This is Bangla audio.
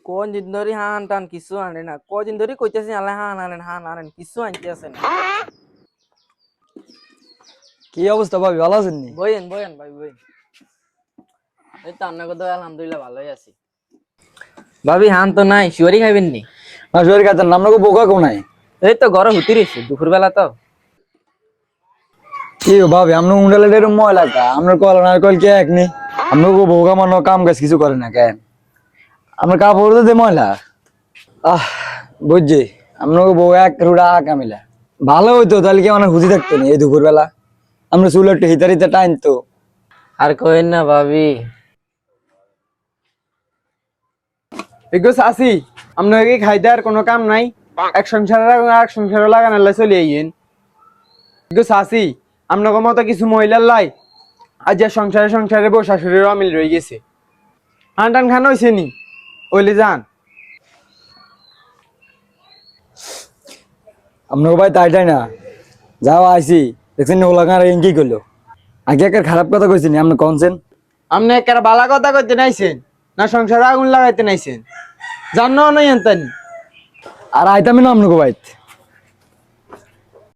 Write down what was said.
কদিন ধরে হান টান কিছু আনে না, কদিন ধরে কইতেছি আলে হান আনেন কিছু আনতে আছে না। কি অবস্থা ভাবি, ভালো আছেন নি? বইয়েন বইয়েন ভাই বইয়েন। এই তো আপনাকে তো আলহামদুলিল্লাহ ভালোই আছি। ভাবি হান তো নাই, শিওরি খাইবেন নি? না শরীর কাছে আপনাকে বোকা কোন নাই? এই তো ঘরে হুতি রয়েছে দুপুর বেলা তো। কি গো ভাবি, আপনার উন্ডালে এরকম ময়লা কা? আপনার কল না কল কে এক নি? আপনাকে বোকা মানো কাম কাজ কিছু করে না কেন? আপনার কাপড় তো দে ময়লা। আহ বুঝছি, আপনাকে বোকা এক রুড়া কামিলা। ভালো হইতো তাহলে কি মানে হুজি থাকতো না এই দুপুর বেলা? আমরা চুলে একটু হিতার হিতার টাইম তো। আর কইন না ভাবি। এগো চাচি, আপনার কি খাইতে আর কোনো কাম নাই? এক সংসারের এক সংসারে লাগানোর লাই চলে আইয়েন। এগো চাচি, আপনাকে মতো কিছু মহিলার লাই আজ আর সংসারে সংসারে বউ শাশুড়ির অমিল রয়ে গেছে। হান টান খান হয়েছে নি? ওইলে যান। আপনাকে ভাই তাইটাই না যাও আইসি দেখছেন ওলা গান কি করলো? আগে একটা খারাপ কথা কইছিনি আপনি কনছেন? আপনি একটা বালা কথা কইতে নাইছেন না সংসারে আগুন লাগাইতে নাইছেন? জানো নাই আনতানি। আর আইতামি না আপনাকে ভাই।